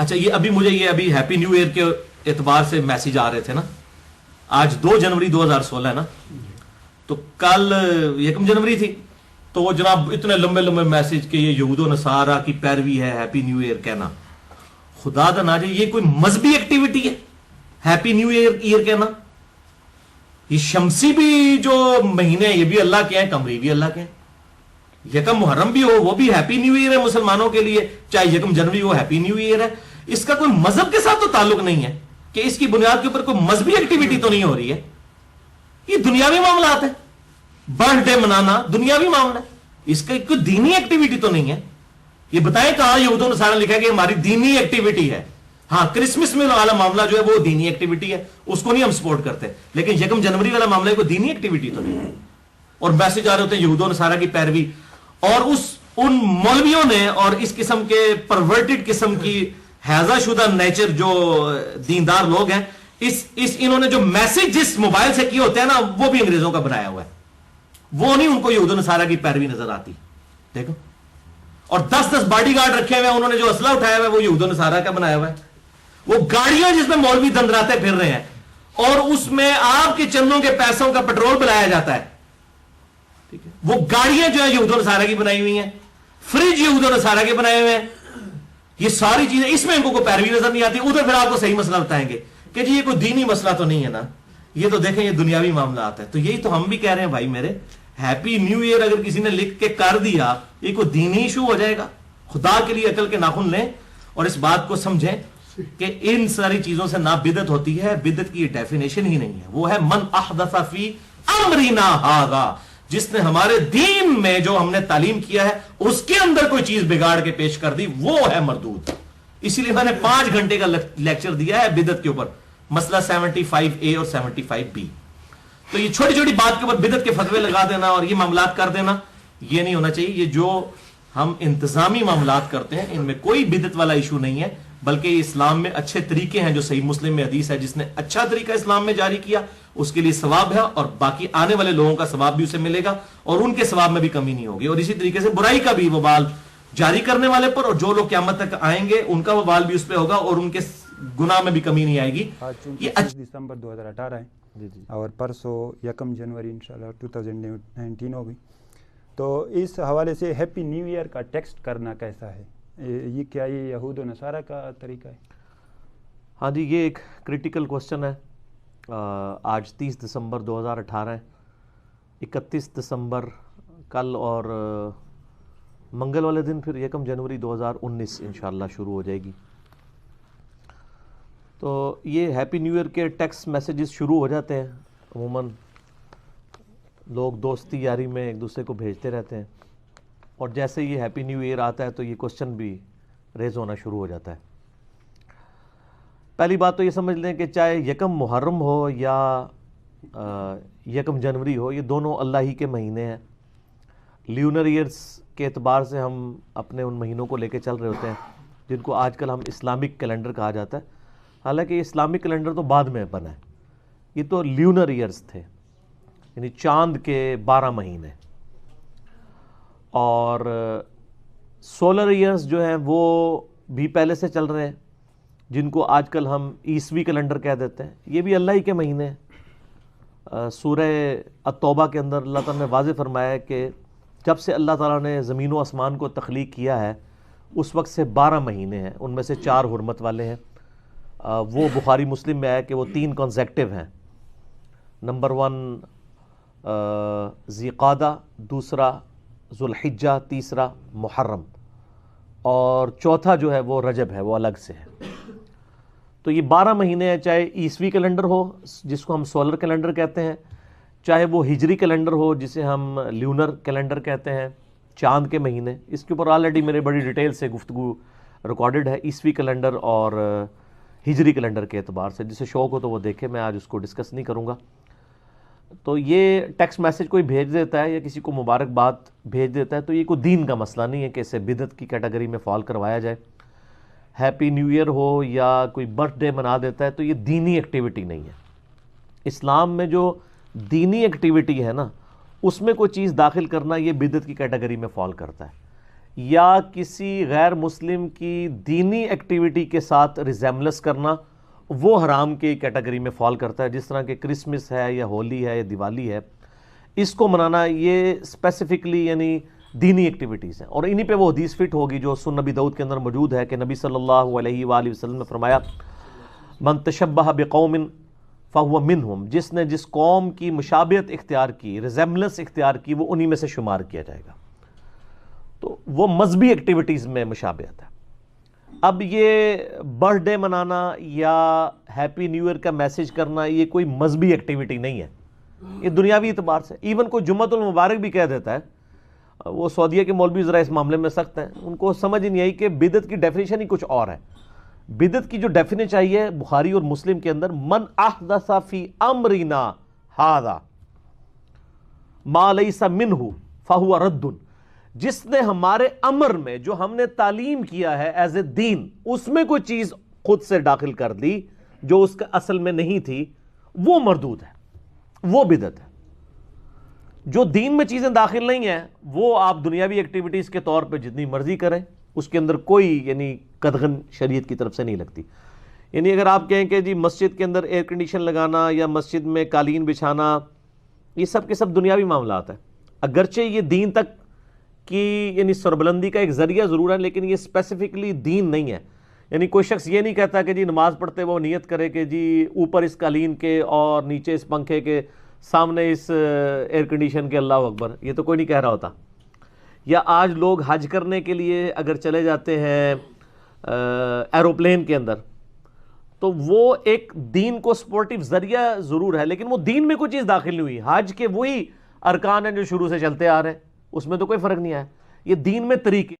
اچھا یہ ابھی ہیپی نیو ایئر کے اعتبار سے میسج آ رہے تھے نا. آج 2 جنوری 2016 ہے نا, تو کل 1 جنوری تھی, تو وہ جناب اتنے لمبے لمبے میسج کہ یہ یہود و نصارہ کی پیروی ہے ہیپی نیو ایئر کہنا. خدا دا ناجے یہ کوئی مذہبی ایکٹیویٹی ہے ہیپی نیو ایئر کہنا؟ یہ شمسی بھی جو مہینے یہ بھی اللہ کے ہیں, قمری بھی اللہ کے ہیں. 1 محرم بھی ہو وہ بھی ہیپی نیو ایئر ہے مسلمانوں کے لیے, چاہے 1 جنوری ہو ہیپی نیو ایئر ہے. اس کا کوئی مذہب کے ساتھ تو تعلق نہیں ہے کہ اس کی بنیاد کے اوپر کوئی مذہبی ایکٹیویٹی تو نہیں ہو رہی ہے. یہ دنیاوی معاملات ہے. برتھ ڈے منانا دنیاوی معاملہ ہے, اس کا کوئی دینی ایکٹیویٹی تو نہیں ہے. یہ بتائیں کہاں یہود و نصارہ لکھا ہے کہ ہماری دینی ایکٹیویٹی ہے. ہاں کرسمس میں والا معاملہ جو ہے وہ دینی ایکٹیویٹی ہے, اس کو نہیں ہم سپورٹ کرتے, لیکن 1 جنوری والا معاملہ ہے کوئی دینی ایکٹیویٹی تو نہیں ہے. اور میسج آ رہے ہوتے ہیں یہود و نصارہ کی پیروی, اور ان مولویوں نے اور اس قسم کے پرورٹڈ قسم کی حیضہ شدہ نیچر جو دیندار لوگ ہیں, انہوں نے جو میسج جس موبائل سے کیے ہوتے ہیں نا وہ بھی انگریزوں کا بنایا ہوا ہے. وہ نہیں ان کو یہود و نصارہ کی پیروی نظر آتی. دیکھو, اور 10 باڈی گارڈ رکھے ہوئے ہیں, انہوں نے جو اسلحہ اٹھایا ہوا ہے وہ یہود و نصارہ کا بنایا ہوا ہے. وہ گاڑیاں جس میں مولوی دندراتے پھر رہے ہیں, اور اس میں آپ کے چندوں کے پیسوں کا پیٹرول بلایا جاتا ہے. ٹھیک ہے, وہ گاڑیاں جو ہے یہود و نصارہ کی بنائی ہوئی ہیں, فریج یہود و نصارہ کے بنائے ہوئے ہیں. یہ ساری چیزیں, اس میں ان کو کوئی پیروی نظر نہیں آتی. ادھر پھر آپ کو صحیح مسئلہ بتائیں گے کہ جی یہ کوئی دینی مسئلہ تو نہیں ہے نا, یہ تو دیکھیں یہ دنیاوی معاملہ آتا ہے. تو یہی تو ہم بھی کہہ رہے ہیں بھائی میرے, ہیپی نیو ایئر اگر کسی نے لکھ کے کر دیا یہ کوئی دینی ایشو ہو جائے گا. خدا کے لیے عقل کے ناخن لیں اور اس بات کو سمجھیں کہ ان ساری چیزوں سے نہ بدعت ہوتی ہے. بدعت کی ڈیفینیشن ہی نہیں ہے, وہ ہے من احدث فی امرنا ھذا, جس نے ہمارے دین میں جو ہم نے تعلیم کیا ہے اس کے اندر کوئی چیز بگاڑ کے پیش کر دی, وہ ہے مردود. اسی لیے میں نے 5 گھنٹے کا لیکچر دیا ہے بدعت کے اوپر, مسئلہ 75A اور 75B. تو یہ چھوٹی چھوٹی بات کے اوپر بدعت کے فتوے لگا دینا اور یہ معاملات کر دینا, یہ نہیں ہونا چاہیے. یہ جو ہم انتظامی معاملات کرتے ہیں ان میں کوئی بدعت والا ایشو نہیں ہے, بلکہ اسلام میں اچھے طریقے ہیں. جو صحیح مسلم میں حدیث ہے, جس نے اچھا طریقہ اسلام میں جاری کیا اس کے لیے ثواب ہے, اور باقی آنے والے لوگوں کا ثواب بھی اسے ملے گا, اور ان کے ثواب میں بھی کمی نہیں ہوگی. اور اسی طریقے سے برائی کا بھی وبال جاری کرنے والے پر, اور جو لوگ قیامت تک آئیں گے ان کا وبال بھی اس پہ ہوگا, اور ان کے گناہ میں بھی کمی نہیں آئے گی. یہ 30 دسمبر 2018 ہے اور پرسوں 1 جنوری انشاءاللہ 2019 ہوگی. تو اس حوالے سے ہیپی نیو ایئر کا ٹیکسٹ کرنا کیسا ہے؟ یہ کیا یہ یہود و نصارہ کا طریقہ ہے؟ ہاں جی, یہ ایک کریٹیکل کوسچن ہے. آج 30 دسمبر 2018 ہے, 31 دسمبر کل, اور منگل والے دن پھر 1 جنوری 2019 انشاءاللہ شروع ہو جائے گی. تو یہ ہیپی نیو ایئر کے ٹیکسٹ میسیجز شروع ہو جاتے ہیں. عموماً لوگ دوستی یاری میں ایک دوسرے کو بھیجتے رہتے ہیں, اور جیسے یہ ہیپی نیو ایئر آتا ہے تو یہ کوسچن بھی ریز ہونا شروع ہو جاتا ہے. پہلی بات تو یہ سمجھ لیں کہ چاہے 1 محرم ہو یا 1 جنوری ہو, یہ دونوں اللہ ہی کے مہینے ہیں. لیونر ایئرز کے اعتبار سے ہم اپنے ان مہینوں کو لے کے چل رہے ہوتے ہیں جن کو آج کل ہم اسلامک کیلنڈر کہا جاتا ہے. حالانکہ یہ اسلامک کیلنڈر تو بعد میں بنا ہے, یہ تو لیونر ایئرز تھے, یعنی چاند کے 12 مہینے. اور سولر ایئرز جو ہیں وہ بھی پہلے سے چل رہے ہیں, جن کو آج کل ہم عیسوی کیلنڈر کہہ دیتے ہیں. یہ بھی اللہ ہی کے مہینے ہیں. سورہ التوبہ کے اندر اللہ تعالیٰ نے واضح فرمایا ہے کہ جب سے اللہ تعالیٰ نے زمین و آسمان کو تخلیق کیا ہے اس وقت سے 12 مہینے ہیں, ان میں سے 4 حرمت والے ہیں. وہ بخاری مسلم میں آیا کہ وہ 3 کنزیکٹیو ہیں. نمبر 1 ذی قعدہ, دوسرا ذوالحجہ, تیسرا محرم, اور چوتھا جو ہے وہ رجب ہے, وہ الگ سے ہے. تو یہ 12 مہینے ہیں, چاہے عیسوی کیلنڈر ہو جس کو ہم سولر کیلنڈر کہتے ہیں, چاہے وہ ہجری کیلنڈر ہو جسے ہم لیونر کیلنڈر کہتے ہیں, چاند کے مہینے. اس کے اوپر آلریڈی میرے بڑی ڈیٹیل سے گفتگو ریکارڈڈ ہے عیسوی کیلنڈر اور ہجری کیلنڈر کے اعتبار سے. جسے شوق ہو تو وہ دیکھے, میں آج اس کو ڈسکس نہیں کروں گا. تو یہ ٹیکسٹ میسج کوئی بھیج دیتا ہے یا کسی کو مبارکباد بھیج دیتا ہے تو یہ کوئی دین کا مسئلہ نہیں ہے کہ اسے بدعت کی کیٹیگری میں فال کروایا جائے. ہیپی نیو ایئر ہو یا کوئی برتھ ڈے منا دیتا ہے تو یہ دینی ایکٹیویٹی نہیں ہے. اسلام میں جو دینی ایکٹیویٹی ہے نا, اس میں کوئی چیز داخل کرنا یہ بدعت کی کیٹیگری میں فال کرتا ہے. یا کسی غیر مسلم کی دینی ایکٹیویٹی کے ساتھ ریزیملنس کرنا وہ حرام کی کیٹیگری میں فال کرتا ہے. جس طرح کہ کرسمس ہے یا ہولی ہے یا دیوالی ہے, اس کو منانا یہ اسپیسیفکلی یعنی دینی ایکٹیویٹیز ہیں. اور انہی پہ وہ حدیث فٹ ہوگی جو سنن نبی داؤد کے اندر موجود ہے کہ نبی صلی اللہ علیہ وآلہ وسلم نے فرمایا من تشبہ بقوم فہو منہم, جس نے جس قوم کی مشابہت اختیار کی, ریزیمبلنس اختیار کی, وہ انہی میں سے شمار کیا جائے گا. تو وہ مذہبی ایکٹیویٹیز میں مشابہت ہے. اب یہ برتھ ڈے منانا یا ہیپی نیو ایئر کا میسج کرنا یہ کوئی مذہبی ایکٹیویٹی نہیں ہے, یہ دنیاوی اعتبار سے. ایون کوئی جمعۃ المبارک بھی کہہ دیتا ہے, وہ سعودیہ کے مولوی ذرا اس معاملے میں سخت ہیں, ان کو سمجھ نہیں آئی کہ بدعت کی ڈیفینیشن ہی کچھ اور ہے. بدعت کی جو ڈیفینیشن چاہیے بخاری اور مسلم کے اندر, من احدث فی امرنا ھذا ما لیس منہ فہو رد, جس نے ہمارے امر میں جو ہم نے تعلیم کیا ہے ایز اے دین اس میں کوئی چیز خود سے داخل کر دی جو اس کا اصل میں نہیں تھی, وہ مردود ہے, وہ بدعت ہے. جو دین میں چیزیں داخل نہیں ہیں وہ آپ دنیاوی ایکٹیویٹیز کے طور پہ جتنی مرضی کریں, اس کے اندر کوئی یعنی قدغن شریعت کی طرف سے نہیں لگتی. یعنی اگر آپ کہیں کہ جی مسجد کے اندر ایئر کنڈیشن لگانا یا مسجد میں قالین بچھانا, یہ سب کے سب دنیاوی معاملات ہیں. اگرچہ یہ دین تک کی یعنی سربلندی کا ایک ذریعہ ضرور ہے, لیکن یہ اسپیسیفکلی دین نہیں ہے. یعنی کوئی شخص یہ نہیں کہتا کہ جی نماز پڑھتے وہ نیت کرے کہ جی اوپر اس قالین کے اور نیچے اس پنکھے کے سامنے اس ایئر کنڈیشن کے اللہ اکبر, یہ تو کوئی نہیں کہہ رہا ہوتا. یا آج لوگ حج کرنے کے لیے اگر چلے جاتے ہیں ایروپلین کے اندر, تو وہ ایک دین کو سپورٹیو ذریعہ ضرور ہے, لیکن وہ دین میں کوئی چیز داخل نہیں ہوئی. حج کے وہی ارکان ہیں جو شروع سے چلتے آ رہے ہیں, اس میں تو کوئی فرق نہیں آیا. یہ دین میں طریقے